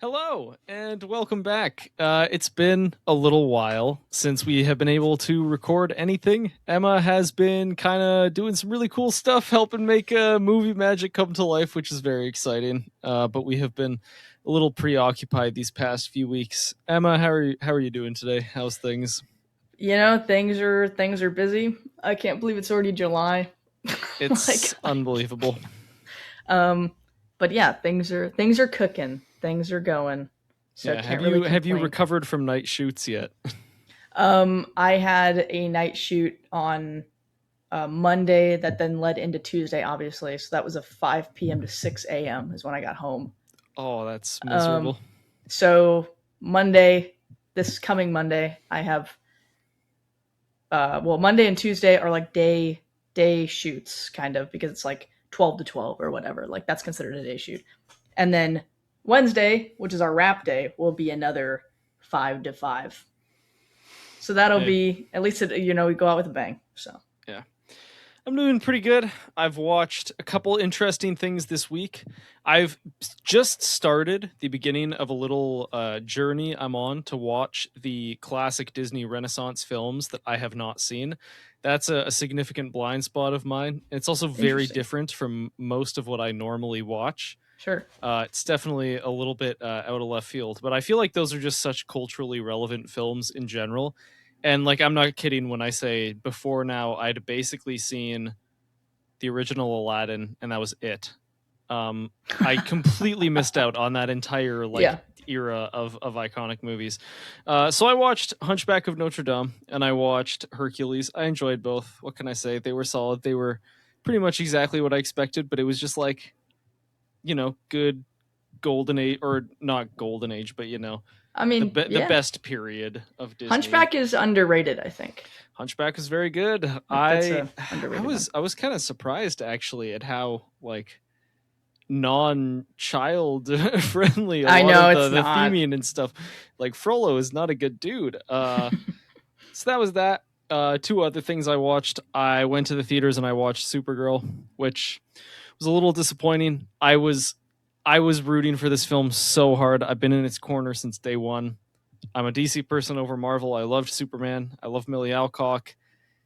Hello and welcome back. It's been a little while since we have been able to record anything. Emma has been kind of doing some really cool stuff, helping make movie magic come to life, which is very exciting. But we have been a little preoccupied these past few weeks. Emma, how are you doing today? How's things? Things are busy. I can't believe it's already July. It's like, unbelievable. um, but yeah, things are cooking. Things are going. So Yeah, have can't really you have you complain. recovered from night shoots yet? I had a night shoot on Monday that then led into Tuesday, obviously. So that was a 5 p.m. to 6 a.m. is when I got home. Oh, that's Um, miserable. so Monday, this coming Monday, I have Monday and Tuesday are like day shoots kind of because it's like 12 to 12 or whatever. Like that's considered a day shoot. And then Wednesday, which is our wrap day, will be another 5 to 5. So that'll Hey, be at least we go out with a bang. So yeah. I'm doing pretty good. I've watched a couple interesting things this week. I've just started the beginning of a little journey I'm on to watch the classic Disney Renaissance films that I have not seen. That's a significant blind spot of mine. It's also very interesting. different from most of what I normally watch. Sure. It's definitely a little bit out of left field, but I feel like those are just such culturally relevant films in general. And like, I'm not kidding when I say before now, I'd basically seen the original Aladdin, and that was it. I completely missed out on that entire like Yeah. era of iconic movies. So I watched Hunchback of Notre Dame and I watched Hercules. I enjoyed both. What can I say? They were solid. They were pretty much exactly what I expected, but it was just like, good golden age, or not golden age, but I the mean, the yeah. best period of Disney. Hunchback is underrated, I think. Hunchback is very good. Like that's I a I underrated one. was I was kind of surprised actually at how like non-child friendly a I lot know of it's the not. theming and stuff. Like Frollo is not a good dude. So that was that. Two other things I watched. I went to the theaters and I watched Supergirl, which was a little disappointing. I was rooting for this film so hard. I've been in its corner since day one. I'm a DC person over Marvel. I loved Superman. I love Millie Alcock.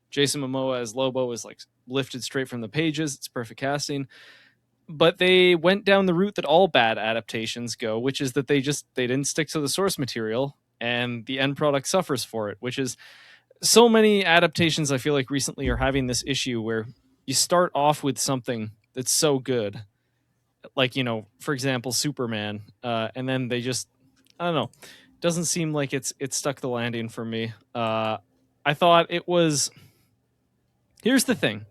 Jason Momoa as Lobo is like lifted straight from the pages. It's perfect casting. But they went down the route that all bad adaptations go, which is that they didn't stick to the source material and the end product suffers for it, which is so many adaptations I feel like recently are having this issue where you start off with something that's so good, like for example Superman, and then they just, I don't know, doesn't seem like it's stuck the landing for me. I thought it was. Here's the thing: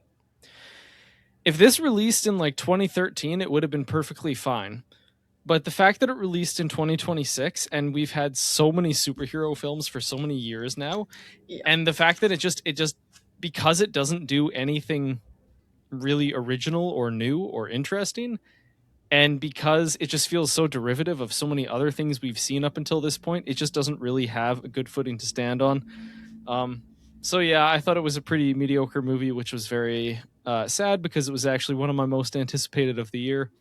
if this released in like 2013, it would have been perfectly fine. But the fact that it released in 2026 and we've had so many superhero films for so many years now, Yeah. and the fact that it just because it doesn't do anything really original or new or interesting, and because it just feels so derivative of so many other things we've seen up until this point, it just doesn't really have a good footing to stand on. Um, so yeah, I thought it was a pretty mediocre movie, which was very sad because it was actually one of my most anticipated of the year.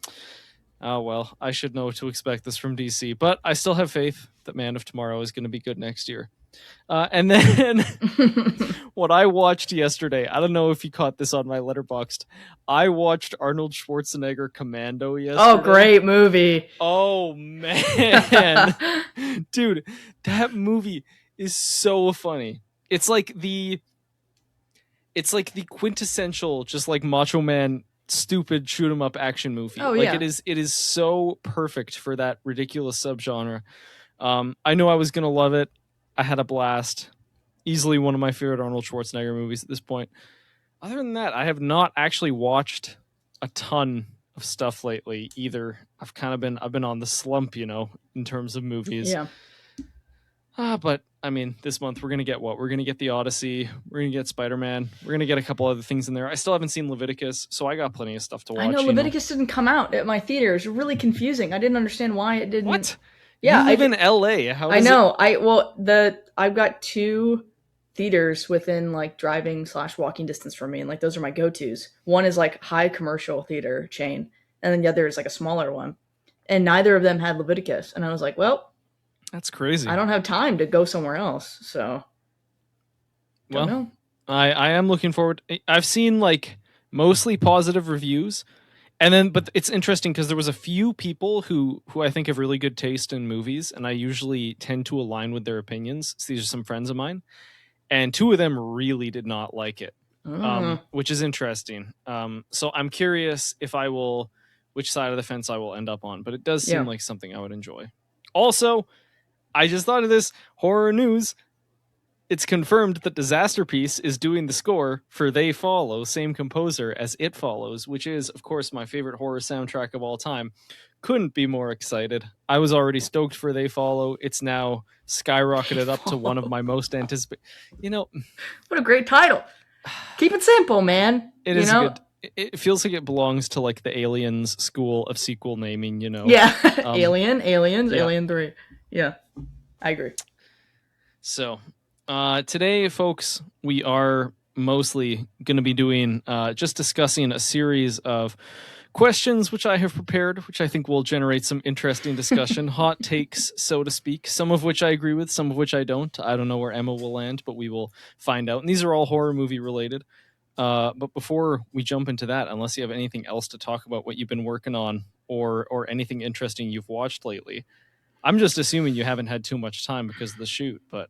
Oh well, I should know to expect this from DC, but I still have faith that Man of Tomorrow is going to be good next year. And then what I watched yesterday, I don't know if you caught this on my letterboxd. I watched Arnold Schwarzenegger Commando Oh, yesterday. great movie. Oh man, dude, that movie is so funny. It's like the it's like the quintessential just like Macho Man stupid shoot 'em up action movie. Oh Like yeah. it is so perfect for that ridiculous subgenre. I know I was gonna love it. I had a blast. Easily one of my favorite Arnold Schwarzenegger movies at this point. Other than that, I have not actually watched a ton of stuff lately either. I've been on the slump, in terms of movies. Yeah. But I mean, this month we're gonna get what? We're gonna get the Odyssey. We're gonna get Spider Man. We're gonna get a couple other things in there. I still haven't seen Leviticus, so I got plenty of stuff to I know watch. Leviticus didn't come out at my theater. It's really confusing. I didn't understand why it didn't. What? You Yeah, live in LA. How I does it? know. I've got two theaters within like driving slash walking distance from me, and like those are my go tos. One is like high commercial theater chain, and then the other is like a smaller one. and neither of them had Leviticus. And I was like, well, That's crazy. I don't have time to go somewhere else, so don't know. I am looking forward. I've seen like mostly positive reviews, and then but it's interesting because there was a few people who I think have really good taste in movies, and I usually tend to align with their opinions. So these are some friends of mine, and two of them really did not like it, which is interesting. So I'm curious if I will, which side of the fence I will end up on. But it does seem like something I would enjoy. Also, I just thought of this horror news. It's confirmed that Disasterpiece is doing the score for They Follow, same composer as It Follows, which is, of course, my favorite horror soundtrack of all time. Couldn't be more excited. I was already stoked for They Follow. It's now skyrocketed up to one of my most anticipated. What a great title. Keep it simple, man. It is good. It feels like it belongs to like the Aliens school of sequel naming, Yeah. Aliens, Alien 3. Yeah, I agree. So today, folks, we are mostly going to be doing just discussing a series of questions which I have prepared, which I think will generate some interesting discussion, hot takes, so to speak, some of which I agree with, some of which I don't. I don't know where Emma will land, but we will find out. And these are all horror movie related. But before we jump into that, unless you have anything else to talk about what you've been working on or anything interesting you've watched lately, I'm just assuming you haven't had too much time because of the shoot, but...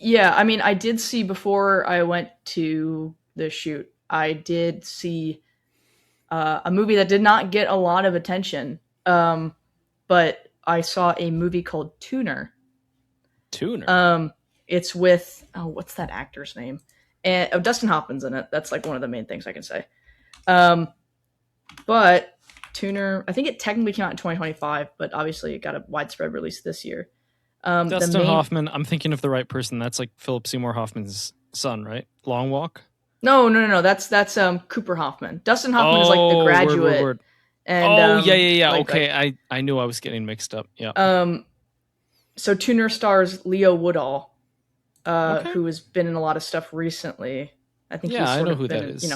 Yeah, I mean, I did see before I went to the shoot, I did see a movie that did not get a lot of attention, but I saw a movie called Tuner. It's with, what's that actor's name? And Dustin Hoffman's in it. That's like one of the main things I can say. But Tuner, I think it technically came out in 2025, but obviously it got a widespread release this year. Dustin Hoffman, I'm thinking of the right person. That's like Philip Seymour Hoffman's son, right? Long Walk? No. That's Cooper Hoffman. Dustin Hoffman is like The Graduate. Word. And, yeah. Like, okay, I knew I was getting mixed up. Yeah. So Tuner stars Leo Woodall, who has been in a lot of stuff recently. I think I know who that is.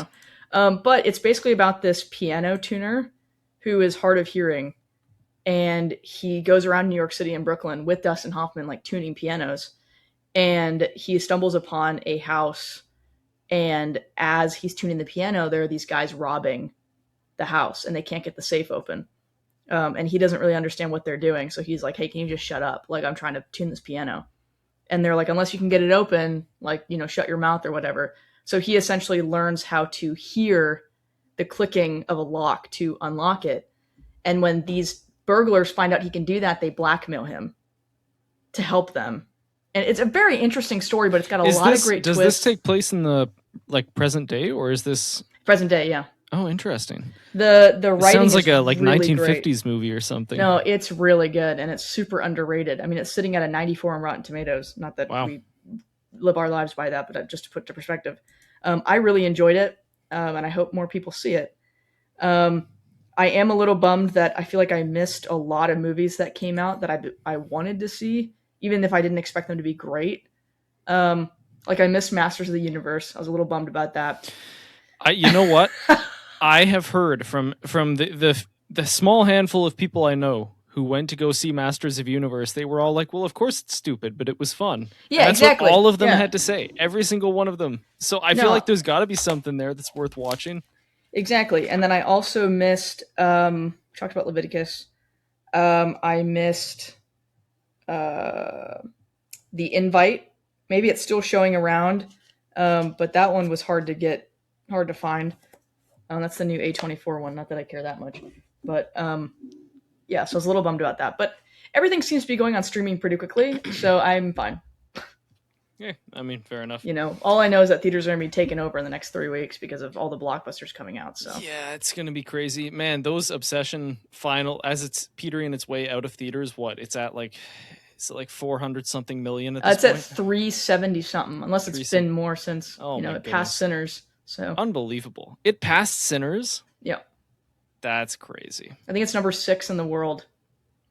But it's basically about this piano tuner who is hard of hearing, and he goes around New York City and Brooklyn with Dustin Hoffman, like tuning pianos, and he stumbles upon a house, and as he's tuning the piano, there are these guys robbing the house, and they can't get the safe open. And he doesn't really understand what they're doing, so he's like, hey, can you just shut up? Like, I'm trying to tune this piano. And they're like, unless you can get it open, like, shut your mouth or whatever. So he essentially learns how to hear the clicking of a lock to unlock it. And when these burglars find out he can do that, they blackmail him to help them. And it's a very interesting story, but it's got a lot of great twists. Does this take place in the present day, or is this present day? Yeah. Oh, interesting. The writing sounds like a really 1950s great. Movie or something. No, it's really good, and it's super underrated. I mean, it's sitting at a 94 on Rotten Tomatoes. Not that we live our lives by that, but just to put to perspective. I really enjoyed it, and I hope more people see it. I am a little bummed that I feel like I missed a lot of movies that came out that I wanted to see, even if I didn't expect them to be great. Like I missed Masters of the Universe. I was a little bummed about that. You know what? I have heard from the small handful of people I know who went to go see Masters of Universe. They were all like, "Well, of course it's stupid, but it was fun." Yeah, and that's exactly. what all of them had to say. Every single one of them. So I feel like there's got to be something there that's worth watching. Exactly. And then I also missed. Talked about Leviticus. I missed The Invite. Maybe it's still showing around, but that one was hard to find. That's the new A24 one. Not that I care that much, but yeah. So I was a little bummed about that. But everything seems to be going on streaming pretty quickly, so I'm fine. Yeah, I mean, fair enough. All I know is that theaters are going to be taken over in the next 3 weeks because of all the blockbusters coming out. So yeah, it's going to be crazy, man. Those Obsession final, as it's petering its way out of theaters, it's at like. Is it like 400 something million at this point? It's at 370 something, unless it's been more since it passed Sinners. So unbelievable. It passed Sinners? Yeah. That's crazy. I think it's number 6 in the world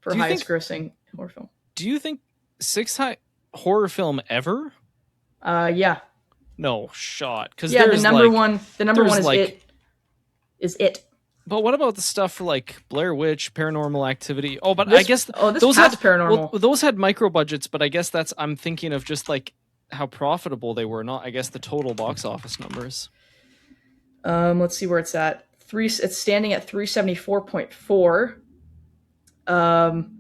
for highest grossing horror film. Do you think 6th horror film ever? Yeah. No shot. The number one is It. But what about the stuff for like Blair Witch, Paranormal Activity? Oh, but I This guess this those past had paranormal. those had micro budgets. But I guess I'm thinking of just like how profitable they were, not I guess the total box office numbers. Let's see where it's at. It's standing at 374.4. Um,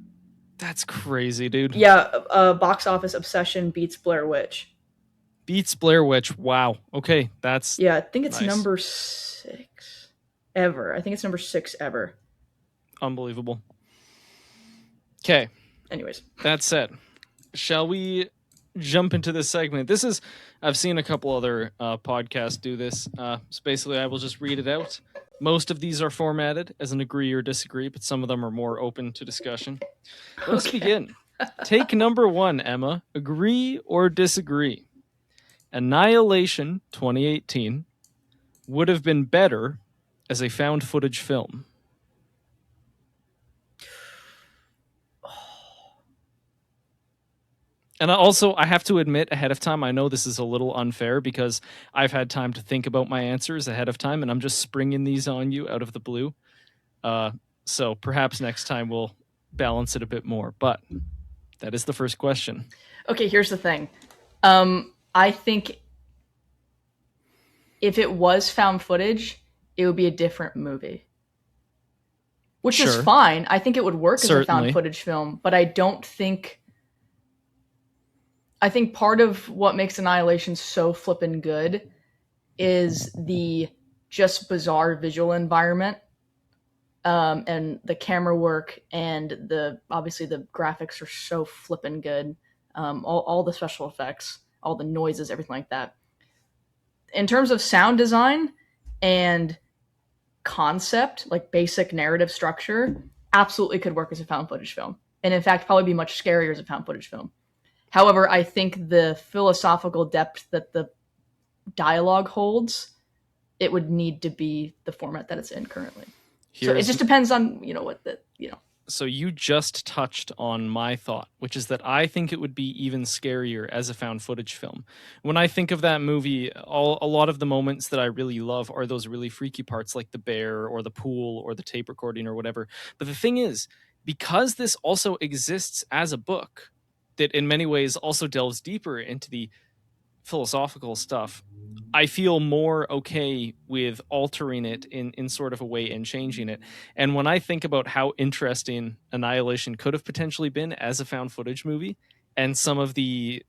That's crazy, dude. yeah, box office Obsession beats Blair Witch. Beats Blair Witch. Wow. Okay, that's Yeah, I think it's nice. number 6 ever. I think it's number 6 ever. Unbelievable. Okay. Anyways, That said, shall we jump into this segment? I've seen a couple other podcasts do this. So basically, I will just read it out. Most of these are formatted as an agree or disagree, but some of them are more open to discussion. Let's begin. Take number 1, Emma. Agree or disagree? Annihilation 2018 would have been better as a found footage film. And I have to admit ahead of time, I know this is a little unfair because I've had time to think about my answers ahead of time, and I'm just springing these on you out of the blue. So perhaps next time we'll balance it a bit more. But that is the first question. Okay, here's the thing. I think if it was found footage, it would be a different movie. Which is fine. I think it would work as a found footage film, but I don't think... I think part of what makes Annihilation so flippin' good is the just bizarre visual environment, and the camera work, and obviously the graphics are so flippin' good. All the special effects, all the noises, everything like that. In terms of sound design and concept, like basic narrative structure, absolutely could work as a found footage film. And in fact, probably be much scarier as a found footage film. However, I think the philosophical depth that the dialogue holds, it would need to be the format that it's in currently. So it just depends on, So you just touched on my thought, which is that I think it would be even scarier as a found footage film. When I think of that movie, a lot of the moments that I really love are those really freaky parts like the bear or the pool or the tape recording or whatever. But the thing is, because this also exists as a book, that in many ways also delves deeper into the philosophical stuff, I feel more okay with altering it in sort of a way and changing it. And when I think about how interesting Annihilation could have potentially been as a found footage movie, and some of the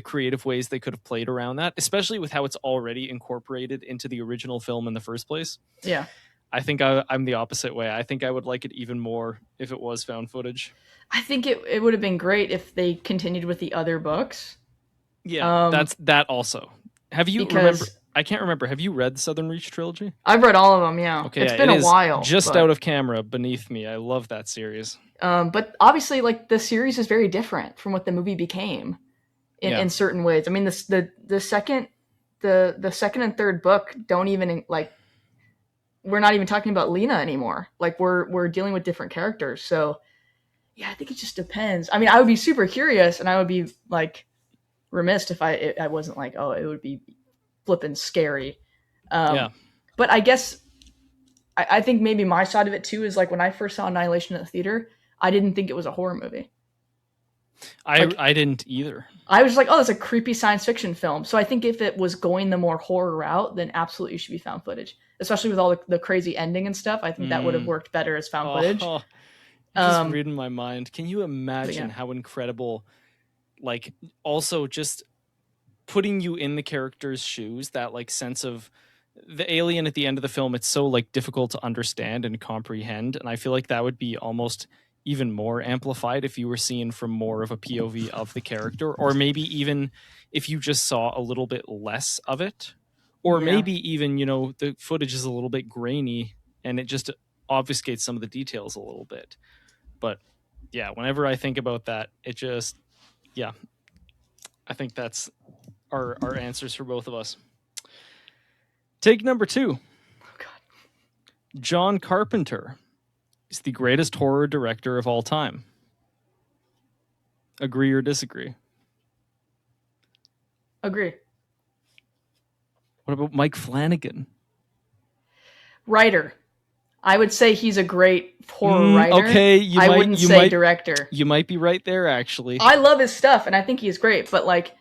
creative ways they could have played around that, especially with how it's already incorporated into the original film in the first place. Yeah. I think I'm the opposite way. I think I would like it even more if it was found footage. I think it would have been great if they continued with the other books. Yeah, that's that also. Have you remember? I can't remember. Have you read the Southern Reach trilogy? I've read all of them, yeah. Okay, it's been a while. Just out of camera beneath me. I love that series. But obviously, like, the series is very different from what the movie became in certain ways. I mean, the second and third book don't even, like, we're not even talking about Lena anymore. Like, we're dealing with different characters. So yeah, I think it just depends. I mean, I would be super curious, and I would be like remiss if I wasn't like, oh, it would be flippin' scary. But I guess I think maybe my side of it too is like when I first saw Annihilation at the theater, I didn't think it was a horror movie. I didn't either. I was like, oh, that's a creepy science fiction film. So I think if it was going the more horror route, then absolutely it should be found footage, especially with all the crazy ending and stuff. I think that would have worked better as found footage. Just reading my mind. Can you imagine how incredible, like, also just putting you in the character's shoes, that like sense of the alien at the end of the film, it's so like difficult to understand and comprehend. And I feel like that would be almost even more amplified if you were seeing from more of a POV of the character, or maybe even if you just saw a little bit less of it, or maybe even, the footage is a little bit grainy and it just obfuscates some of the details a little bit. But yeah, whenever I think about that, it just, I think that's our answers for both of us. Take number 2. Oh, God. John Carpenter is the greatest horror director of all time. Agree or disagree? Agree. What about Mike Flanagan? Writer. I would say he's a great horror writer. Okay, I wouldn't say director. You might be right there, actually. I love his stuff, and I think he's great. But like,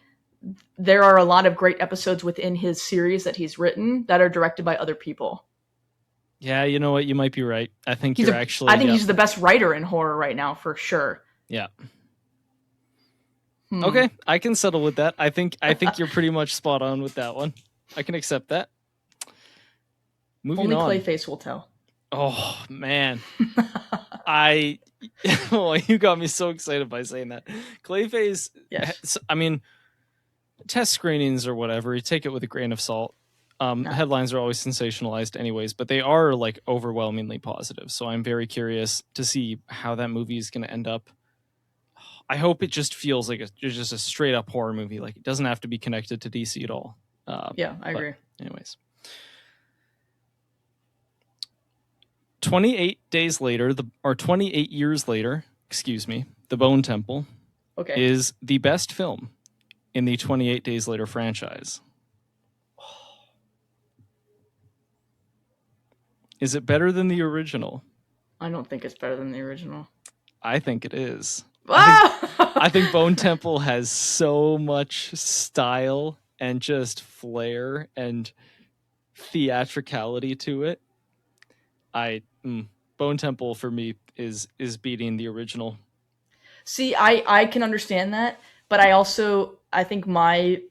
there are a lot of great episodes within his series that he's written that are directed by other people. Yeah, you know what? You might be right. I think I think he's the best writer in horror right now, for sure. Yeah. Okay, I can settle with that. I think you're pretty much spot on with that one. I can accept that. Moving on. Only Clayface will tell. Oh man, you got me so excited by saying that. Clayface. Yes. I mean, test screenings or whatever, you take it with a grain of salt. Headlines are always sensationalized anyways, but they are like overwhelmingly positive. So I'm very curious to see how that movie is going to end up. I hope it just feels like just a straight up horror movie. Like, it doesn't have to be connected to DC at all. Yeah, I agree. Anyways. 28 years later, The Bone Temple is the best film in the 28 Days Later franchise. Is it better than the original? I don't think it's better than the original. I think it is. I think Bone Temple has so much style and just flair and theatricality to it. Bone Temple for me is beating the original. See, I can understand that, but I think my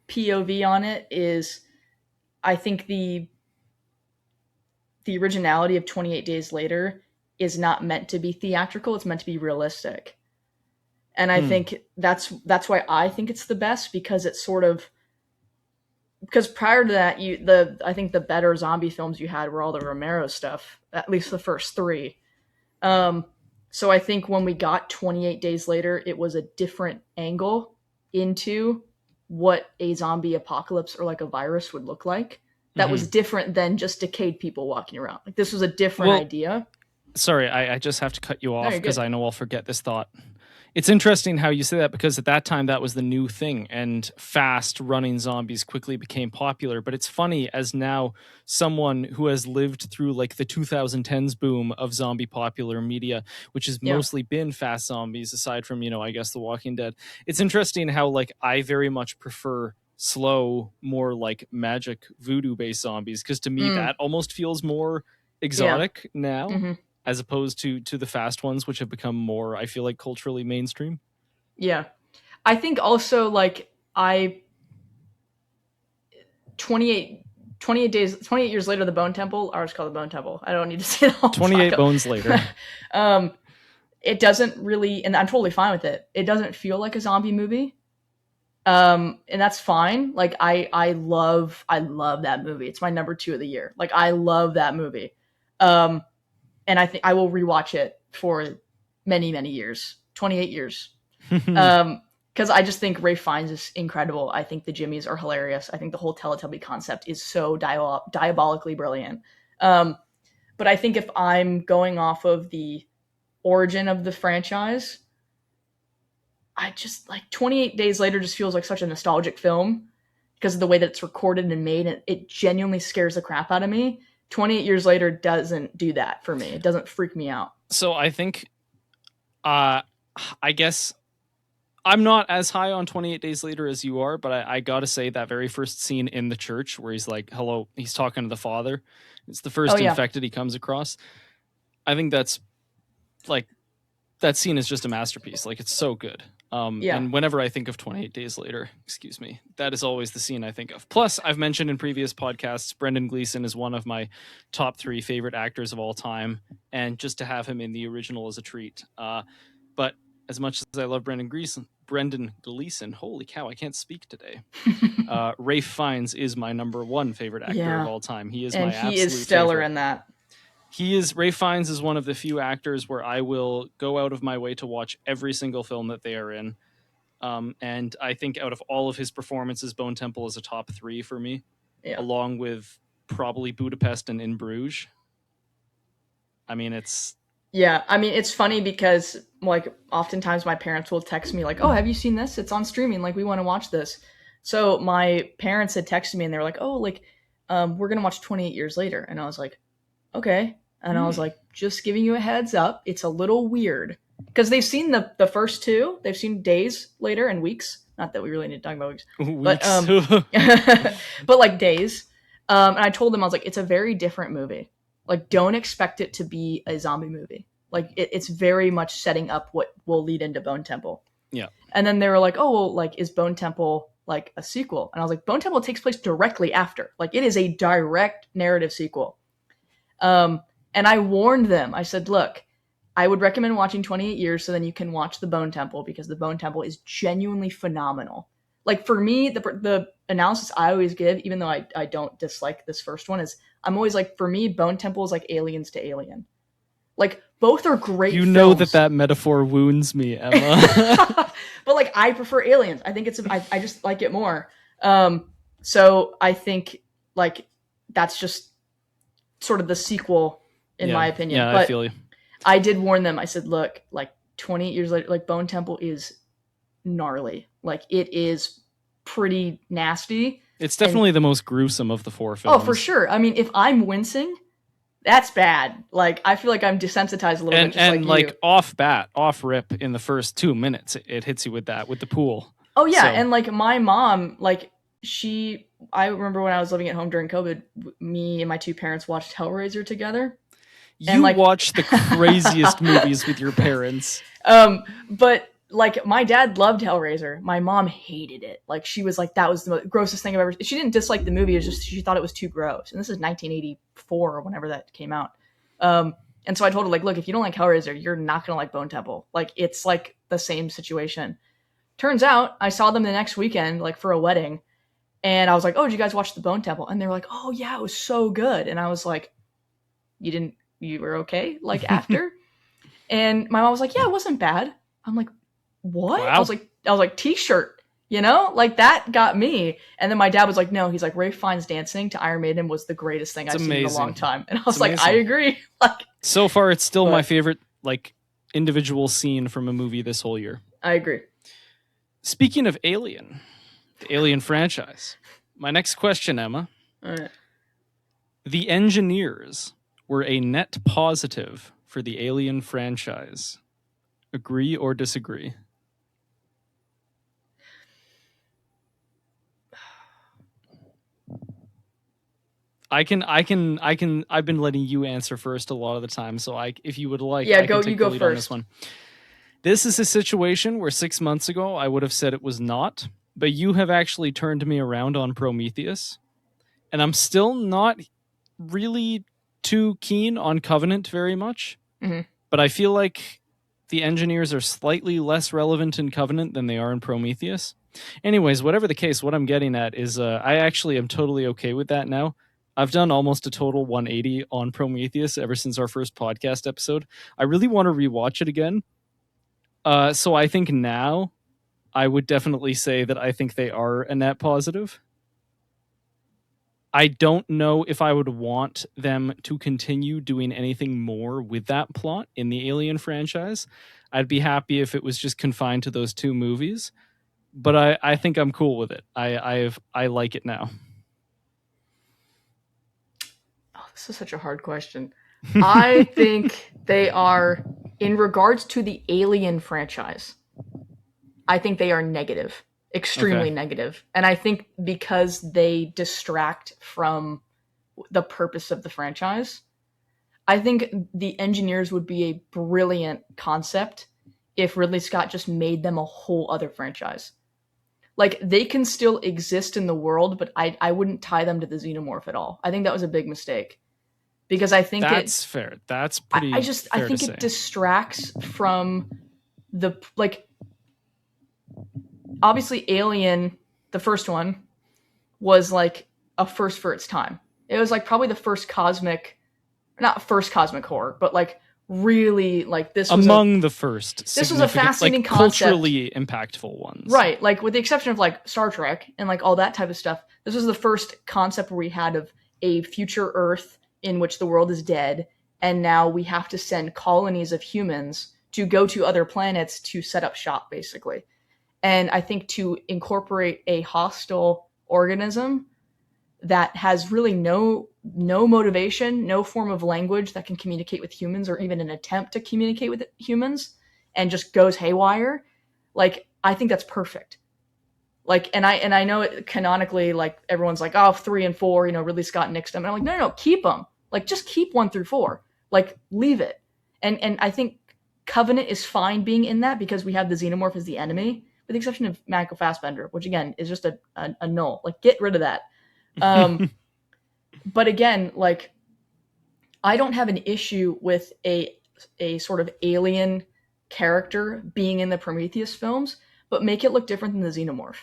POV on it is, I think the originality of 28 Days Later is not meant to be theatrical. It's meant to be realistic. And I think that's why I think it's the best, because it's sort of, because prior to that, I think the better zombie films you had were all the Romero stuff, at least the first three. So I think when we got 28 Days Later, it was a different angle into what a zombie apocalypse or like a virus would look like. That was different than just decayed people walking around. Like, this was a different idea. Sorry, I just have to cut you off because I know I'll forget this thought. It's interesting how you say that, because at that time that was the new thing, and fast running zombies quickly became popular. But it's funny, as now someone who has lived through like the 2010s boom of zombie popular media, which has mostly been fast zombies, aside from, I guess The Walking Dead. It's interesting how like I very much prefer slow, more like magic voodoo based zombies, because to me that almost feels more exotic now. As opposed to the fast ones, which have become more, I feel like, culturally mainstream. Yeah. I think also, like, 28 years later, The Bone Temple, ours called The Bone Temple. I don't need to say that all 28 bones later. It doesn't really, and I'm totally fine with it. It doesn't feel like a zombie movie. And that's fine. Like, I love that movie. It's my number 2 of the year. Like, I love that movie. And I think I will rewatch it for many, many years, 28 years. Because I just think Ralph Fiennes is incredible. I think the Jimmies are hilarious. I think the whole Teletubby concept is so diabolically brilliant. But I think if I'm going off of the origin of the franchise, I just, like, 28 Days Later just feels like such a nostalgic film because of the way that it's recorded and made. And it genuinely scares the crap out of me. 28 Years Later doesn't do that for me. It doesn't freak me out. So I think, I guess I'm not as high on 28 Days Later as you are, but I gotta say that very first scene in the church where he's like, hello, he's talking to the father. It's the first infected he comes across. I think that's like, that scene is just a masterpiece. Like, it's so good. And whenever I think of 28 Days Later, that is always the scene I think of. Plus, I've mentioned in previous podcasts, Brendan Gleeson is one of my top 3 favorite actors of all time. And just to have him in the original is a treat. But as much as I love Brendan Gleeson, holy cow, I can't speak today. Ralph Fiennes is my number 1 favorite actor of all time. He is my absolute he is stellar favorite. In that. Ralph Fiennes is one of the few actors where I will go out of my way to watch every single film that they are in. And I think out of all of his performances, Bone Temple is a top 3 for me, along with probably Budapest and In Bruges. I mean, it's funny because, like, oftentimes my parents will text me like, oh, have you seen this? It's on streaming. Like, we want to watch this. So my parents had texted me and they were like, oh, like, we're going to watch 28 Years Later. And I was like, okay. And I was like, just giving you a heads up, it's a little weird. Because they've seen the first two. They've seen days later and weeks. Not that we really need to talk about weeks. But like days. And I told them, I was like, it's a very different movie. Like, don't expect it to be a zombie movie. Like, it's very much setting up what will lead into Bone Temple. Yeah. And then they were like, oh, well, like, is Bone Temple like a sequel? And I was like, Bone Temple takes place directly after. Like, it is a direct narrative sequel. And I warned them. I said, look, I would recommend watching 28 Years so then you can watch The Bone Temple, because The Bone Temple is genuinely phenomenal. Like, for me, the analysis I always give, even though I don't dislike this first one, is I'm always like, for me, Bone Temple is like Aliens to Alien. Like, both are great You films. know that metaphor wounds me, Emma. But, like, I prefer Aliens. I think I just like it more. So I think, like, that's just sort of the sequel, in my opinion. Yeah, but I feel you. I did warn them. I said, look, like, 28 years later, like, Bone Temple is gnarly. Like, it is pretty nasty. It's definitely the most gruesome of the four films. Oh, for sure. I mean, if I'm wincing, that's bad. Like, I feel like I'm desensitized a little bit, just and like you. off rip in the first 2 minutes, it hits you with the pool. Oh yeah, So- and like my mom, like I remember when I was living at home during COVID, me and my two parents watched Hellraiser together. You watch the craziest movies with your parents. But like, my dad loved Hellraiser. My mom hated it. Like, she was like, that was the grossest thing I've ever. She didn't dislike the movie. It was just she thought it was too gross. And this is 1984 or whenever that came out. And so I told her, like, look, if you don't like Hellraiser, you're not gonna like Bone Temple. Like, it's like the same situation. Turns out, I saw them the next weekend, like, for a wedding, and I was like, oh, did you guys watch The Bone Temple? And they were like, oh yeah, it was so good. And I was like, you were okay, like, after? And my mom was like, yeah, it wasn't bad. I'm like, what? Wow. I was like, t-shirt, you know? Like, that got me. And then my dad was like, no, he's like, Ralph Fiennes dancing to Iron Maiden was the greatest thing I've seen in a long time. And I was like, I agree. Like, so far, it's still my favorite, like, individual scene from a movie this whole year. I agree. Speaking of Alien, the Alien franchise, my next question, Emma. All right. The engineers were a net positive for the Alien franchise. Agree or disagree? I've been letting you answer first a lot of the time, so if you would like, yeah, I can take you go the lead first. on this one. This is a situation where 6 months ago I would have said it was not, but you have actually turned me around on Prometheus, and I'm still not really too keen on Covenant very much, but I feel like the engineers are slightly less relevant in Covenant than they are in Prometheus. Anyways, whatever the case, what I'm getting at is I actually am totally okay with that now. I've done almost a total 180 on Prometheus ever since our first podcast episode. I really want to rewatch it again. So I think now I would definitely say that I think they are a net positive. I don't know if I would want them to continue doing anything more with that plot in the Alien franchise. I'd be happy if it was just confined to those 2 movies, but I think I'm cool with it. I like it now. Oh, this is such a hard question. I think they are, in regards to the Alien franchise, I think they are negative. Extremely negative. And I think because they distract from the purpose of the franchise, I think the engineers would be a brilliant concept if Ridley Scott just made them a whole other franchise. Like, they can still exist in the world, but I wouldn't tie them to the Xenomorph at all. I think that was a big mistake. Because I think that's fair. That's pretty I fair think to it say. distracts from the, like, obviously Alien, the first one, was like a first for its time. It was like probably the first not first cosmic horror, but like really, like, this was among the first. This was a fascinating like, concept. culturally impactful ones. Right, like, with the exception of like Star Trek and like all that type of stuff, this was the first concept where we had of a future Earth in which the world is dead, and now we have to send colonies of humans to go to other planets to set up shop, basically. And I think to incorporate a hostile organism that has really no motivation, no form of language that can communicate with humans or even an attempt to communicate with humans, and just goes haywire, like I think that's perfect. Like, and I know it canonically, like everyone's like, oh, 3 and 4, Ridley Scott nixed them, and I'm like, no, keep them. Like, just keep 1 through 4. Like, leave it. And I think Covenant is fine being in that because we have the Xenomorph as the enemy, with the exception of Michael Fassbender, which again is just a null. Like, get rid of that. But again, like, I don't have an issue with a sort of alien character being in the Prometheus films, but make it look different than the Xenomorph.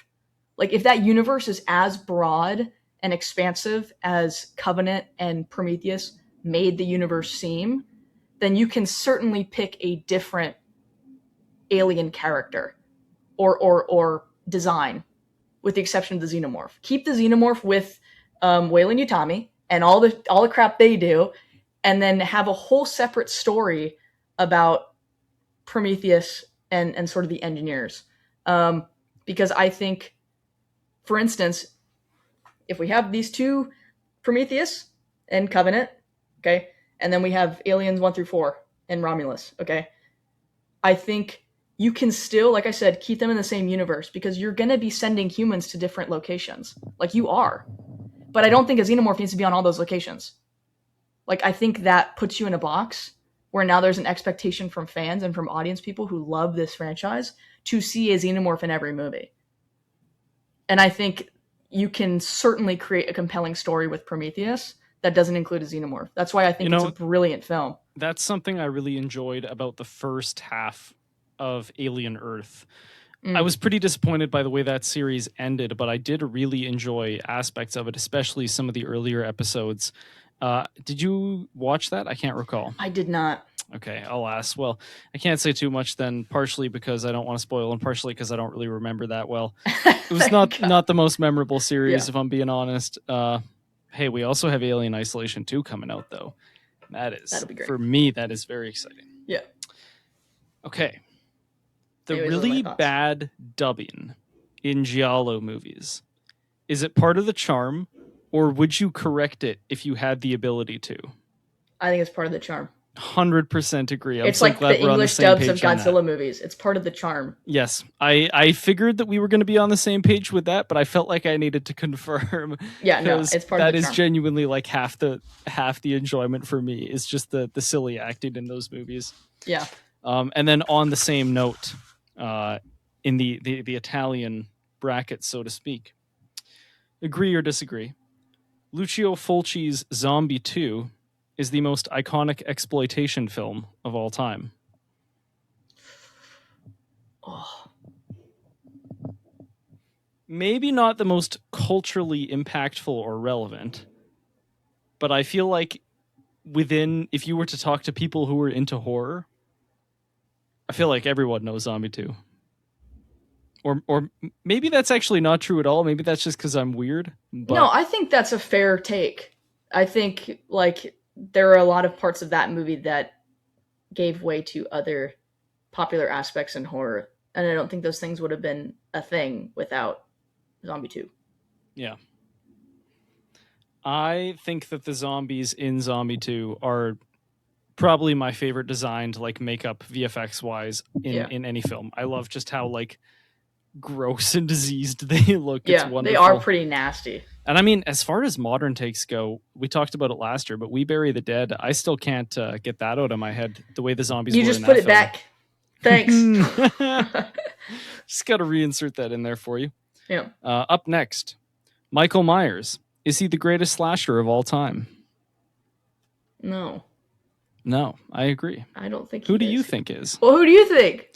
Like, if that universe is as broad and expansive as Covenant and Prometheus made the universe seem, then you can certainly pick a different alien character or design, with the exception of the Xenomorph. Keep the Xenomorph with Weyland Yutani and all the crap they do, and then have a whole separate story about Prometheus and sort of the engineers. Because I think, for instance, if we have these two, Prometheus and Covenant, okay, and then we have Aliens 1 through 4 and Romulus, okay, I think you can still, like I said, keep them in the same universe because you're going to be sending humans to different locations. Like, you are. But I don't think a Xenomorph needs to be on all those locations. Like, I think that puts you in a box where now there's an expectation from fans and from audience people who love this franchise to see a Xenomorph in every movie. And I think you can certainly create a compelling story with Prometheus that doesn't include a Xenomorph. That's why I think it's a brilliant film. That's something I really enjoyed about the first half of Alien Earth. I was pretty disappointed by the way that series ended, but I did really enjoy aspects of it, especially some of the earlier episodes. Did you watch that? I can't recall. I did not. Okay, alas. Well, I can't say too much then, partially because I don't want to spoil and partially because I don't really remember that well. It was not the most memorable series, if I'm being honest. Hey, we also have Alien Isolation 2 coming out, though. That'll be great. For me, that is very exciting. Yeah. Okay. The really bad dubbing in Giallo movies, is it part of the charm, or would you correct it if you had the ability to? I think it's part of the charm. 100% agree. It's like the English dubs of Godzilla movies. It's part of the charm. Yes. I figured that we were going to be on the same page with that, but I felt like I needed to confirm. Yeah, no, it's part of the charm. That is genuinely like half the enjoyment for me is just the silly acting in those movies. Yeah. And then on the same note, in the Italian bracket, so to speak, agree or disagree, Lucio Fulci's Zombie 2 is the most iconic exploitation film of all time. Oh. Maybe not the most culturally impactful or relevant, but I feel like if you were to talk to people who were into horror, I feel like everyone knows Zombie 2. Or maybe that's actually not true at all. Maybe that's just because I'm weird. But... No, I think that's a fair take. I think, like, there are a lot of parts of that movie that gave way to other popular aspects in horror. And I don't think those things would have been a thing without Zombie 2. Yeah. I think that the zombies in Zombie 2 are probably my favorite designed, like, makeup VFX wise in any film. I love just how, like, gross and diseased they look. Yeah, it's wonderful. They are pretty nasty. And I mean, as far as modern takes go, we talked about it last year, but We Bury the Dead, I still can't get that out of my head, the way the zombies were in that film. You just put it back. Thanks. Just got to reinsert that in there for you. Yeah. Up next, Michael Myers. Is he the greatest slasher of all time? No. No, I agree. I don't think Who do you think is? Well, who do you think?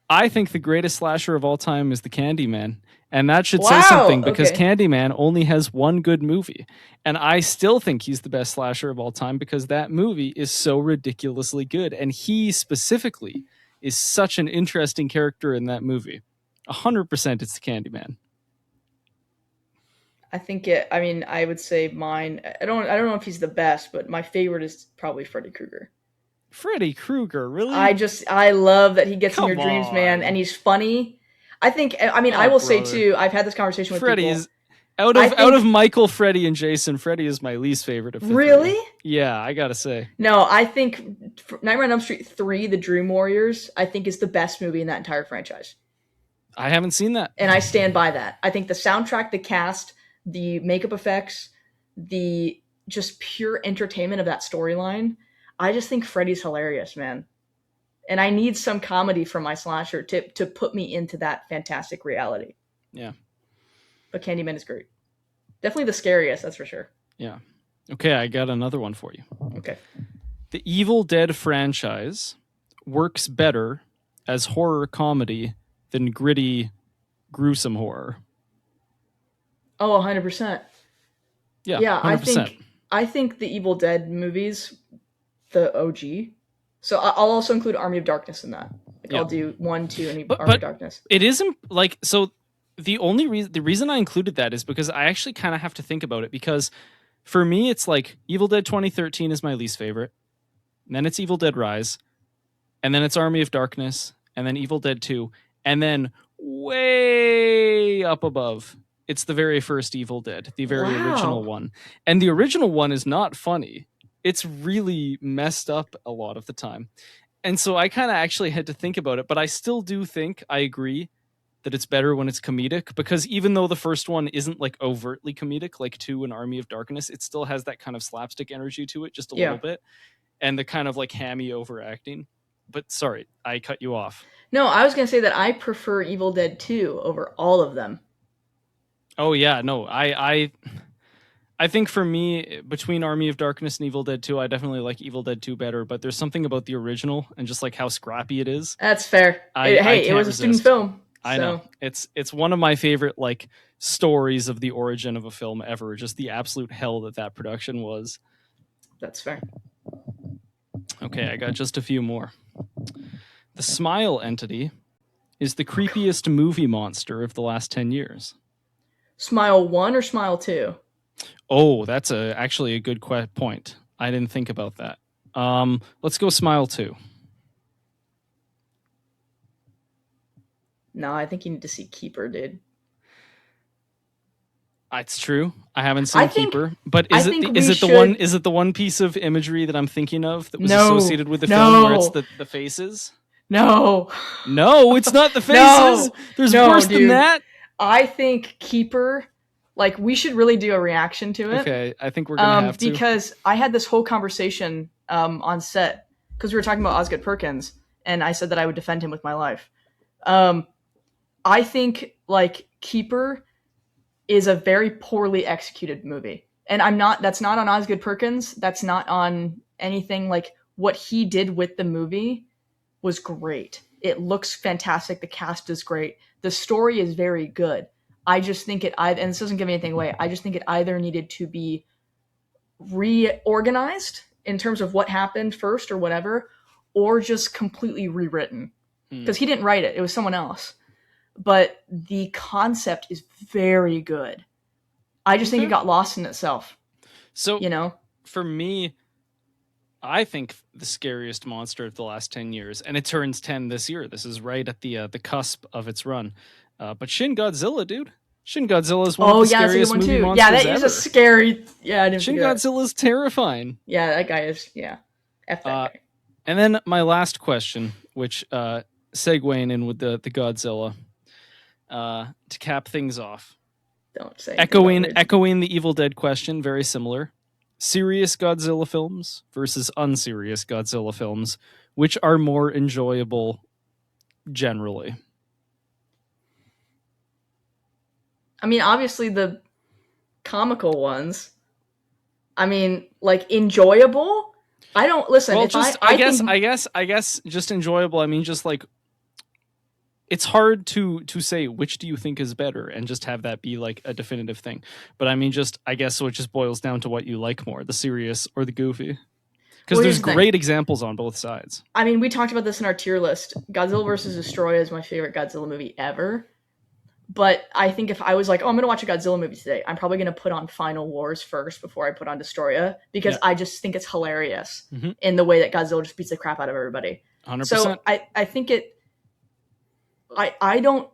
I think the greatest slasher of all time is the Candyman. And that should say something because Candyman only has one good movie. And I still think he's the best slasher of all time because that movie is so ridiculously good. And he specifically is such an interesting character in that movie. 100% it's the Candyman. I think I would say mine. I don't know if he's the best, but my favorite is probably Freddy Krueger. Freddy Krueger, really? I love that he gets in your dreams, man, and he's funny. I think, I will say too, I've had this conversation with people. Out I of think- out of Michael, Freddy, and Jason, Freddy is my least favorite of the Really? three. Yeah, I gotta say. No, I think Nightmare on Elm Street 3, The Dream Warriors, I think is the best movie in that entire franchise. I haven't seen that. And I stand by that. I think the soundtrack, the cast, the makeup effects, the just pure entertainment of that storyline, I just think Freddy's hilarious, man. And I need some comedy from my slasher to put me into that fantastic reality. Yeah. But Candyman is great. Definitely the scariest, that's for sure. Yeah. Okay, I got another one for you. Okay. The Evil Dead franchise works better as horror comedy than gritty, gruesome horror. Oh, 100%. Yeah, Yeah, 100%. I think the Evil Dead movies, the OG. So I'll also include Army of Darkness in that. Like Yeah. I'll do 1, 2, and But- Army but- of Darkness. It isn't like so. The reason I included that is because I actually kind of have to think about it, because for me it's like Evil Dead 2013 is my least favorite, and then it's Evil Dead Rise, and then it's Army of Darkness, and then Evil Dead 2, and then way up above it's the very first Evil Dead, the very Wow. original one. And the original one is not funny. It's really messed up a lot of the time. And so I kind of actually had to think about it, but I still do think I agree that it's better when it's comedic, because even though the first one isn't like overtly comedic like 2 and Army of Darkness, it still has that kind of slapstick energy to it just a Yeah. little bit, and the kind of like hammy overacting. But sorry, I cut you off. No, I was going to say that I prefer Evil Dead 2 over all of them. Oh yeah, no, I think for me, between Army of Darkness and Evil Dead 2, I definitely like Evil Dead 2 better, but there's something about the original and just like how scrappy it is. That's fair. I Hey, it can't was a student resist. film. I so- know. It's one of my favorite like stories of the origin of a film ever, just the absolute hell that production was. That's fair. Okay, I got just a few more. The Smile entity is the creepiest movie monster of the last 10 years. Smile 1 or Smile 2? Oh, that's actually a good point. I didn't think about that. Let's go Smile 2. No, I think you need to see Keeper, dude. It's true. I haven't seen I think- Keeper, but I is it think the, we is it the should- one is it the one piece of imagery that I'm thinking of that was No, associated with the film where it's no. the faces? No. No, it's not the faces. No, There's no, worse than dude. that. I think Keeper, like, we should really do a reaction to it. Okay, I think we're gonna have to. Because I had this whole conversation on set because we were talking about Osgood Perkins, and I said that I would defend him with my life. I think like Keeper is a very poorly executed movie, and that's not on Osgood Perkins. That's not on anything. Like, what he did with the movie was great. It looks fantastic. The cast is great. The story is very good. I just think and this doesn't give anything away, I just think it either needed to be reorganized in terms of what happened first or whatever, or just completely rewritten. Because he didn't write it, it was someone else. But the concept is very good. I just think Okay. it got lost in itself, So you know? for me, I think the scariest monster of the last 10 years, and it turns 10 this year. This is right at the cusp of its run. But Shin Godzilla, dude. Shin Godzilla is one of the That's a good scariest one movie too. monsters Yeah, that ever. is a scary. Yeah, I didn't Shin think of that. Godzilla is terrifying. Yeah, that guy is. Yeah, F that guy. And then my last question, which segueing in with the Godzilla, to cap things off, Don't say. echoing the Evil Dead question, very similar. Serious Godzilla films versus unserious Godzilla films, which are more enjoyable generally? I mean, obviously the comical ones. I mean, like enjoyable. I don't listen. Well, if just I I guess just enjoyable. I mean, just like it's hard to say which do you think is better and just have that be like a definitive thing. But I mean, just I guess so it just boils down to what you like more, the serious or the goofy. Because Well, there's here's the thing. great examples on both sides. I mean, we talked about this in our tier list. Godzilla vs. Destroy is my favorite Godzilla movie ever. But I think if I was like, oh, I'm going to watch a Godzilla movie today, I'm probably going to put on Final Wars first before I put on Destroya, because Yeah. I just think it's hilarious Mhm. in the way that Godzilla just beats the crap out of everybody. 100%. So I think it. I don't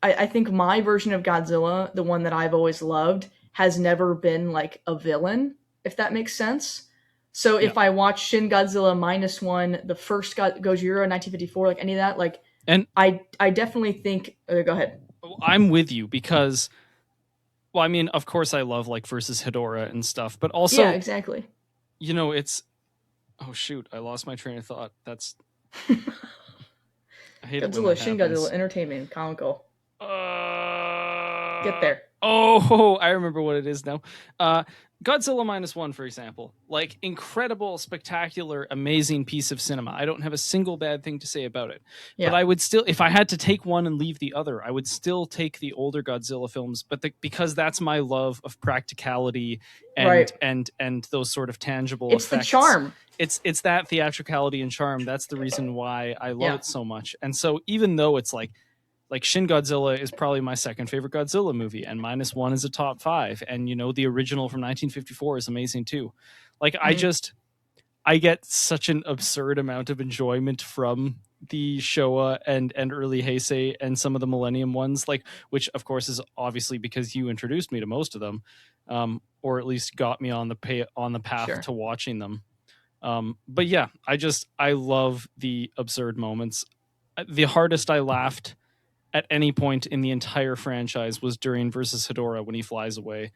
I think my version of Godzilla, the one that I've always loved, has never been like a villain, if that makes sense. So Yeah. if I watch Shin Godzilla -1, the first Gojira 1954, like any of that, like And I definitely think. Go ahead. I'm with you because, well, I mean, of course I love like versus Hedorah and stuff, but Yeah, also, exactly. you know, it's, oh shoot, I lost my train of thought. I hate it when Godzilla, that Shin Godzilla, happens. entertainment, comical. Get Uh, there. oh, I remember what it is now. Godzilla -1, for example, like incredible, spectacular, amazing piece of cinema. I don't have a single bad thing to say about it. But Yeah. I would still, if I had to take one and leave the other, I would still take the older Godzilla films. But because that's my love of practicality Right. and those sort of tangible It's the effects. charm. It's that theatricality and charm. That's the reason why I love Yeah. it so much. And so even though it's like Shin Godzilla is probably my second favorite Godzilla movie, and -1 is a top 5, and you know the original from 1954 is amazing too. Like I get such an absurd amount of enjoyment from the Showa and early Heisei and some of the Millennium ones, like, which of course is obviously because you introduced me to most of them, or at least got me on the path Sure. to watching them. But yeah, I love the absurd moments. The hardest I laughed at any point in the entire franchise was during versus Hedorah when he flies away.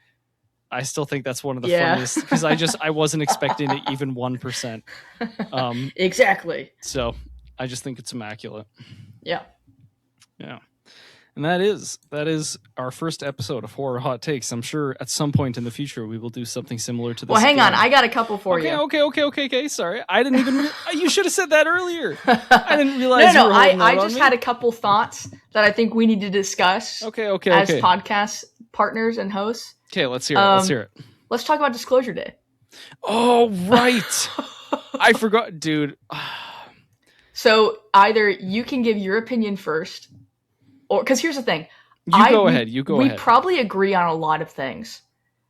I still think that's one of the funniest because I wasn't expecting it even 1%. Exactly. So I just think it's immaculate. Yeah. Yeah. And that is our first episode of Horror Hot Takes. I'm sure at some point in the future we will do something similar to this. Well, hang again. on. I got a couple for you. Okay. Sorry. I didn't even... you should have said that earlier. I didn't realize No, you were holding I that on just me. had a couple thoughts that I think we need to discuss Okay. as podcast partners and hosts. Okay, let's hear it. Let's talk about Disclosure Day. Oh, right. I forgot, dude. So either you can give your opinion first, or because here's the thing. You go ahead. We probably agree on a lot of things.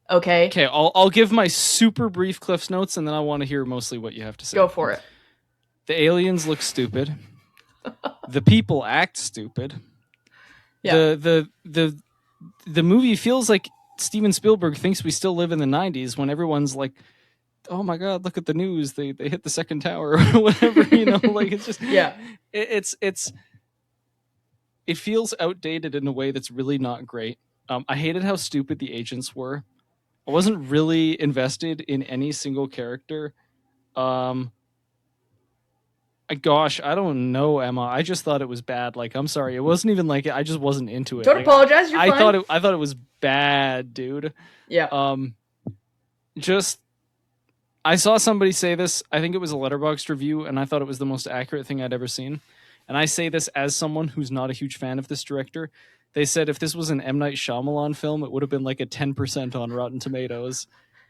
Okay. Okay, I'll give my super brief Cliff's notes, and then I want to hear mostly what you have to say. Go for it. The aliens look stupid. The people act stupid. Yeah. The movie feels like Steven Spielberg thinks we still live in the 90s when everyone's like, oh my god, look at the news, they hit the second tower or whatever, you know, like it's just Yeah. It feels outdated in a way that's really not great. I hated how stupid the agents were. I wasn't really invested in any single character. Gosh, I don't know, Emma. I just thought it was bad. Like, I'm sorry, it wasn't even like I just wasn't into it. Don't like, apologize. You're fine. I thought it was bad, dude. Yeah. I saw somebody say this. I think it was a Letterboxd review, and I thought it was the most accurate thing I'd ever seen. And I say this as someone who's not a huge fan of this director. They said if this was an M. Night Shyamalan film, it would have been like a 10% on Rotten Tomatoes.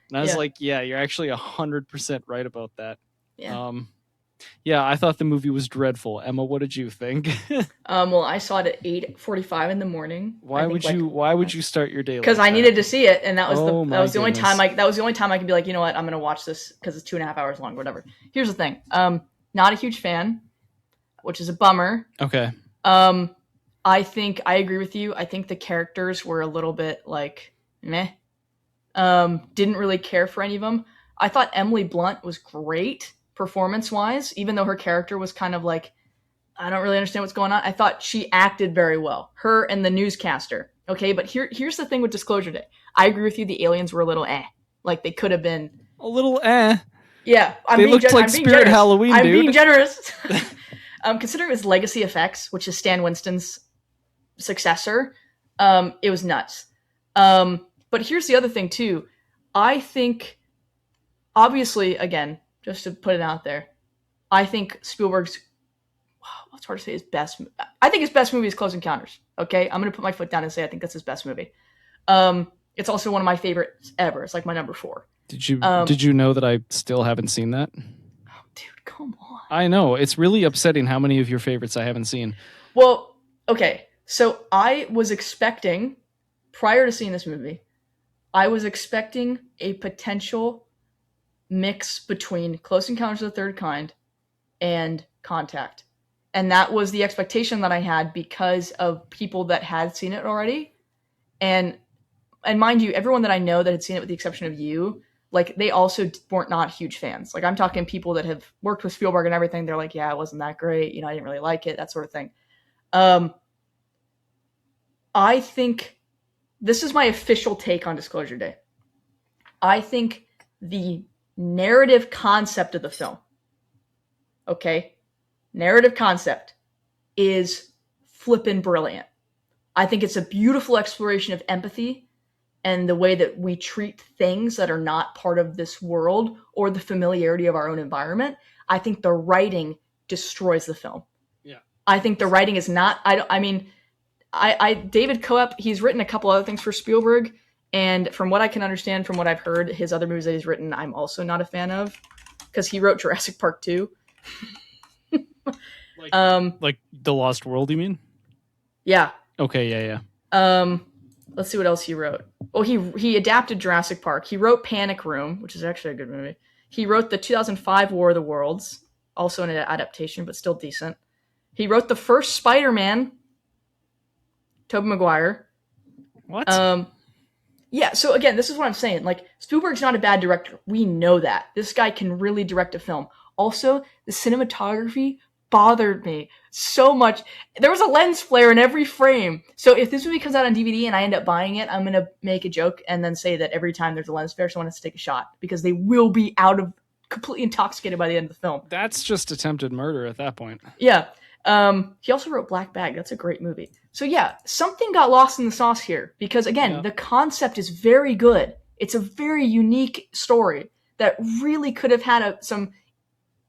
And I was like, yeah, you're actually 100% right about that. Yeah. Yeah, I thought the movie was dreadful. Emma, what did you think? Well, I saw it at 8:45 in the morning. Why would you start your day? Because I needed to see it, and that was the only goodness. time I could be like, you know what, I'm gonna watch this because it's 2.5 hours long, whatever. Here's the thing. Not a huge fan, which is a bummer. Okay. I think I agree with you. I think the characters were a little bit like meh. Didn't really care for any of them. I thought Emily Blunt was great performance-wise, even though her character was kind of like, I don't really understand what's going on. I thought she acted very well. Her and the newscaster. Okay, but here's the thing with Disclosure Day. I agree with you. The aliens were a little like they could have been a little Yeah, they looked like Spirit Halloween, I'm dude. being generous. Considering it was Legacy Effects, which is Stan Winston's successor, it was nuts. But here's the other thing too. I think, obviously, again, just to put it out there, I think Spielberg's, what's hard to say, his best. I think his best movie is Close Encounters. Okay, I'm gonna put my foot down and say I think that's his best movie. It's also one of my favorites ever. It's like my number 4. Did you know that I still haven't seen that? Oh, dude, come on. I know, it's really upsetting how many of your favorites I haven't seen. Well, okay, so I was expecting, prior to seeing this movie, I was expecting a potential mix between Close Encounters of the Third Kind and Contact. And that was the expectation that I had because of people that had seen it already. And mind you, everyone that I know that had seen it with the exception of you, like they also weren't not huge fans. Like I'm talking people that have worked with Spielberg and everything. They're like, yeah, it wasn't that great. I didn't really like it, that sort of thing. I think this is my official take on Disclosure Day. I think the narrative concept of the film, okay, narrative concept is flippin' brilliant. I think it's a beautiful exploration of empathy and the way that we treat things that are not part of this world or the familiarity of our own environment. I think the writing destroys the film. Yeah. I think the writing is not, David Koepp, he's written a couple other things for Spielberg. And from what I can understand, from what I've heard, his other movies that he's written, I'm also not a fan of because he wrote Jurassic Park 2. Like The Lost World, you mean? Yeah. Okay, yeah. Let's see what else he wrote. Well, he adapted Jurassic Park. He wrote Panic Room, which is actually a good movie. He wrote the 2005 War of the Worlds, also an adaptation, but still decent. He wrote the first Spider-Man, Tobey Maguire. What? Yeah, so again, this is what I'm saying. Like, Spielberg's not a bad director. We know that. This guy can really direct a film. Also, the cinematography bothered me so much. There was a lens flare in every frame. So if this movie comes out on DVD and I end up buying it, I'm going to make a joke and then say that every time there's a lens flare, someone has to take a shot because they will be completely intoxicated by the end of the film. That's just attempted murder at that point. Yeah. He also wrote Black Bag. That's a great movie. So yeah, something got lost in the sauce here because again, the concept is very good. It's a very unique story that really could have had some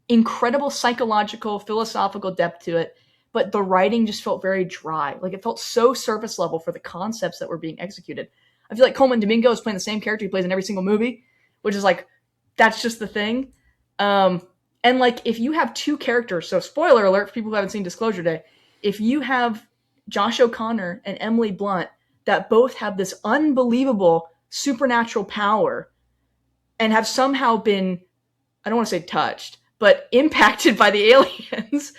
incredible psychological, philosophical depth to it, but the writing just felt very dry. Like it felt so surface level for the concepts that were being executed. I feel like Coleman Domingo is playing the same character he plays in every single movie, which is like, that's just the thing. And like, if you have two characters, so spoiler alert for people who haven't seen Disclosure Day, if you have Josh O'Connor and Emily Blunt that both have this unbelievable supernatural power and have somehow been, I don't want to say touched, but impacted by the aliens,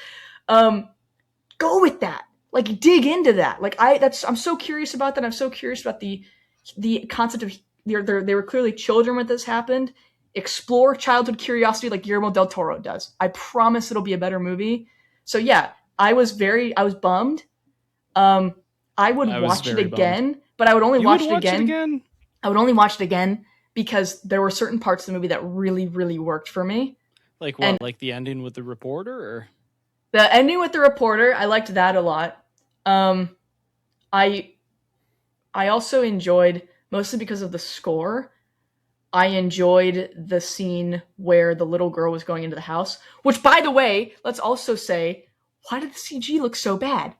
go with that. Like, dig into that. Like, I'm so curious about that. I'm so curious about the concept of they were clearly children when this happened. Explore childhood curiosity like Guillermo del Toro does. I promise it'll be a better movie. So yeah, I was bummed. I would watch it again, but I would only watch it again. I would only watch it again because there were certain parts of the movie that really, really worked for me. Like what? Like the ending with the reporter, or the ending with the reporter? I liked that a lot. I also enjoyed, mostly because of the score, I enjoyed the scene where the little girl was going into the house, which, by the way, let's also say, why did the CG look so bad?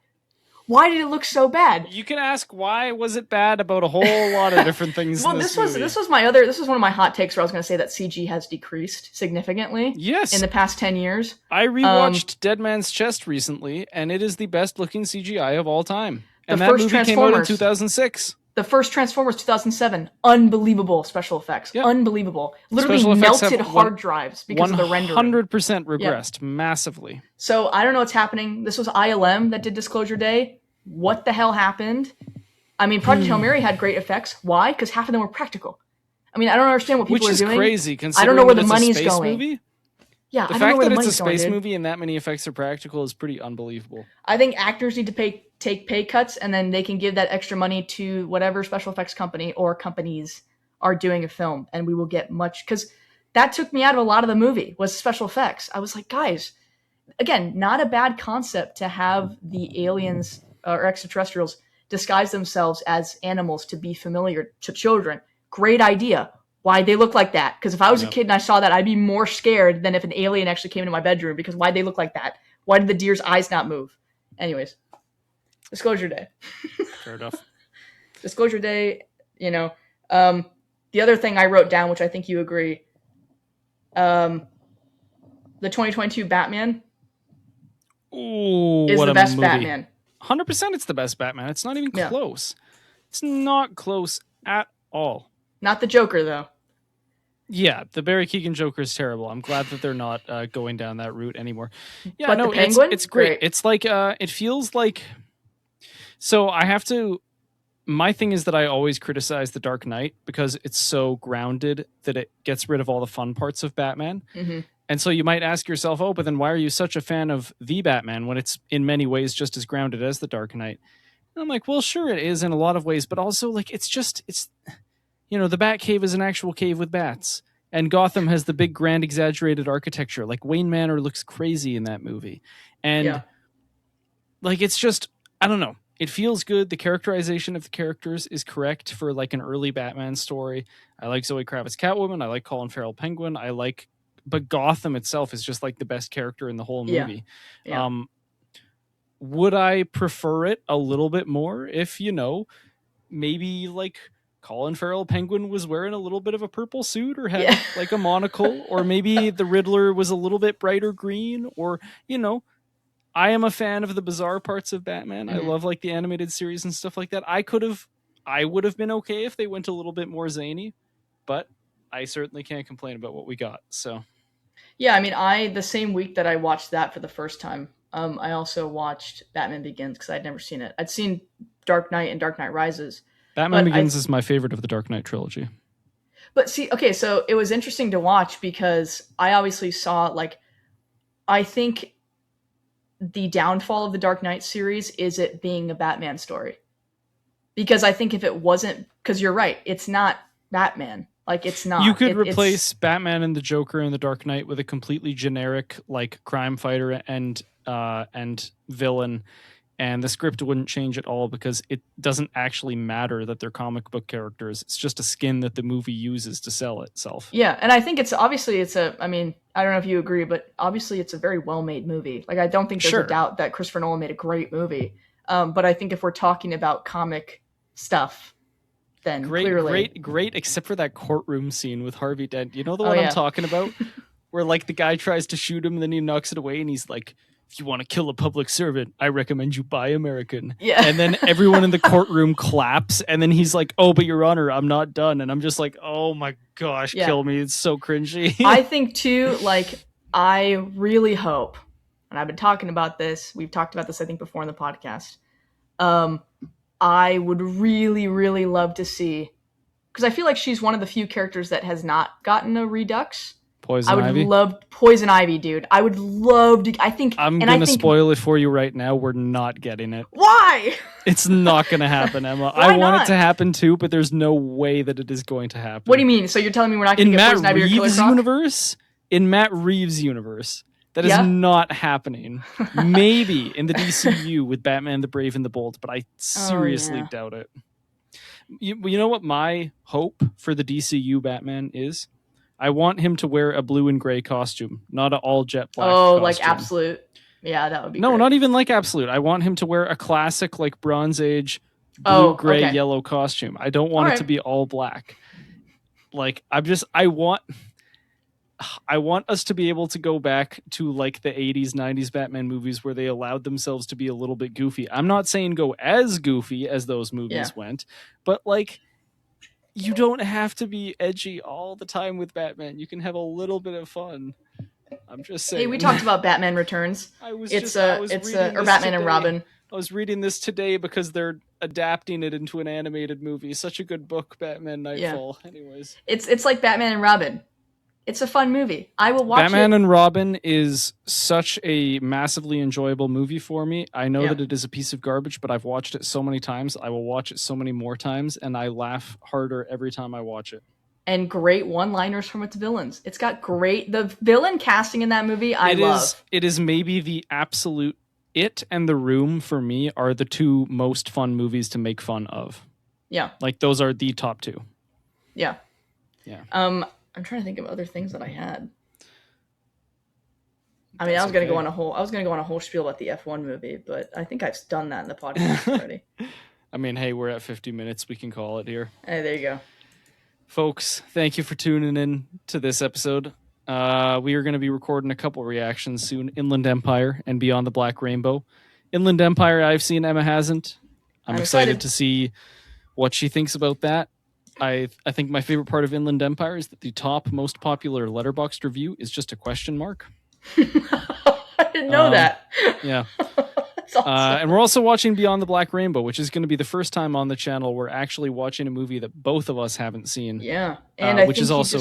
Why did it look so bad? You can ask why was it bad about a whole lot of different things. Well, this was one of my hot takes where I was going to say that CG has decreased significantly. Yes, in the past 10 years. I rewatched Dead Man's Chest recently, and it is the best looking CGI of all time. And that movie came out in 2006. The first Transformers, 2007. Unbelievable special effects. Yep. Unbelievable. Literally melted hard drives because of the rendering. 100% regressed massively. So I don't know what's happening. This was ILM that did Disclosure Day. What the hell happened? I mean, Project Hail Mary had great effects. Why? Because half of them were practical. I mean, I don't understand what people are doing. Which is crazy, considering I don't know where the money's going. Movie? Yeah, the fact that it's a space movie and that many effects are practical is pretty unbelievable. I think actors need to take pay cuts, and then they can give that extra money to whatever special effects company or companies are doing a film, and we will get much. Because that took me out of a lot of the movie, was special effects. I was like, guys, again, not a bad concept to have the aliens or extraterrestrials disguise themselves as animals to be familiar to children. Great idea. Why'd they look like that? Because if I was a kid and I saw that, I'd be more scared than if an alien actually came into my bedroom, because why'd they look like that? Why did the deer's eyes not move? Anyways, Disclosure Day. Fair enough. Disclosure Day, the other thing I wrote down, which I think you agree, the 2022 Batman is the best movie. Batman. 100% it's the best Batman. It's not even close. It's not close at all. Not the Joker, though. Yeah, the Barry Keoghan Joker is terrible. I'm glad that they're not going down that route anymore. Yeah, But the no, Penguin, it's great. It's like it feels like. So I have to. My thing is that I always criticize The Dark Knight because it's so grounded that it gets rid of all the fun parts of Batman. Mm-hmm. And so you might ask yourself, oh, but then why are you such a fan of the Batman when it's in many ways just as grounded as The Dark Knight? And I'm like, well, sure it is in a lot of ways, but also like it's the Batcave is an actual cave with bats. And Gotham has the big, grand, exaggerated architecture. Like Wayne Manor looks crazy in that movie. And like it's just, I don't know. It feels good. The characterization of the characters is correct for like an early Batman story. I like Zoe Kravitz Catwoman. I like Colin Farrell Penguin. But Gotham itself is just like the best character in the whole movie. Yeah. Would I prefer it a little bit more if, maybe like Colin Farrell Penguin was wearing a little bit of a purple suit or had like a monocle, or maybe the Riddler was a little bit brighter green, or, I am a fan of the bizarre parts of Batman. Mm-hmm. I love like the animated series and stuff like that. I would have been okay if they went a little bit more zany, but I certainly can't complain about what we got. So, yeah, I mean, the same week that I watched that for the first time, I also watched Batman Begins because I'd never seen it. I'd seen Dark Knight and Dark Knight Rises. Batman Begins is my favorite of the Dark Knight trilogy. But see, okay, so it was interesting to watch because I obviously saw, like, I think the downfall of the Dark Knight series is it being a Batman story. Because I think if it wasn't, because you're right, it's not Batman. Like, it's not. You could replace Batman and the Joker in the Dark Knight with a completely generic, like, crime fighter and villain, and the script wouldn't change at all because it doesn't actually matter that they're comic book characters. It's just a skin that the movie uses to sell itself. Yeah, and I think I mean, I don't know if you agree, but obviously it's a very well-made movie. Like, I don't think there's a doubt that Christopher Nolan made a great movie. But I think if we're talking about comic stuff, then clearly... Great, except for that courtroom scene with Harvey Dent. You know the one I'm talking about? Where, like, the guy tries to shoot him and then he knocks it away and he's like, if you want to kill a public servant, I recommend you buy American. Yeah. And then everyone in the courtroom claps, and then he's like, oh, but Your Honor, I'm not done. And I'm just like, oh my gosh, kill me. It's so cringy. I think, too, like, I really hope, and I've been talking about this, we've talked about this, I think, before in the podcast, I would really, really love to see, because I feel like she's one of the few characters that has not gotten a redux. Poison Ivy? Love Poison Ivy, dude. I would love to. I think I'm going to spoil it for you right now. We're not getting it. Why? It's not going to happen, Emma. I want it to happen too, but there's no way that it is going to happen. What do you mean? So you're telling me we're not going to get Poison Ivy or Killer Croc? In Matt Reeves' universe, that is not happening. Maybe in the DCU with Batman the Brave and the Bold, but I seriously doubt it. You know what my hope for the DCU Batman is? I want him to wear a blue and gray costume, not an all jet black costume. Like Absolute. Yeah, that would be great. Not even like Absolute. I want him to wear a classic like Bronze Age blue, gray, yellow costume. I don't want it to be all black. Like I want us to be able to go back to like the 80s, 90s Batman movies where they allowed themselves to be a little bit goofy. I'm not saying go as goofy as those movies went, but like you don't have to be edgy all the time with Batman. You can have a little bit of fun. I'm just saying. Hey, we talked about Batman Returns. Or Batman and Robin. I was reading this today because they're adapting it into an animated movie. Such a good book, Batman Nightfall. Yeah. Anyways, it's like Batman and Robin. It's a fun movie. I will watch Batman and Robin is such a massively enjoyable movie for me. I know that it is a piece of garbage, but I've watched it so many times. I will watch it so many more times, and I laugh harder every time I watch it. And great one-liners from its villains. It's got the villain casting in that movie. I love. It is maybe the absolute. It and The Room for me are the two most fun movies to make fun of. Yeah, like those are the top two. Yeah. I'm trying to think of other things that I had. I mean, I was going to go on a whole spiel about the F1 movie, but I think I've done that in the podcast already. I mean, hey, we're at 50 minutes. We can call it here. Hey, there you go. Folks, thank you for tuning in to this episode. We are going to be recording a couple reactions soon. Inland Empire and Beyond the Black Rainbow. Inland Empire, I've seen, Emma hasn't. I'm excited to see what she thinks about that. I think my favorite part of Inland Empire is that the top most popular Letterboxd review is just a question mark. I didn't know that. Yeah. That's awesome. And we're also watching Beyond the Black Rainbow, which is going to be the first time on the channel we're actually watching a movie that both of us haven't seen. Yeah, and I which think is also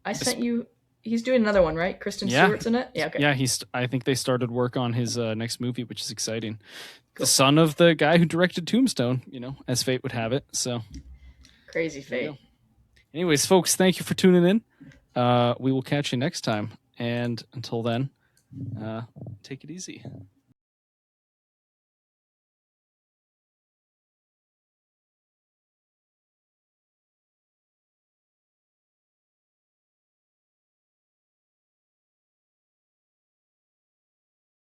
I sent you. He's doing another one, right? Kristen Yeah. Stewart's in it. Yeah, okay. Yeah, I think they started work on his next movie, which is exciting. Cool. The son of the guy who directed Tombstone, as fate would have it. So Crazy fate. anyways, folks, thank you for tuning in. We will catch you next time. And until then, take it easy.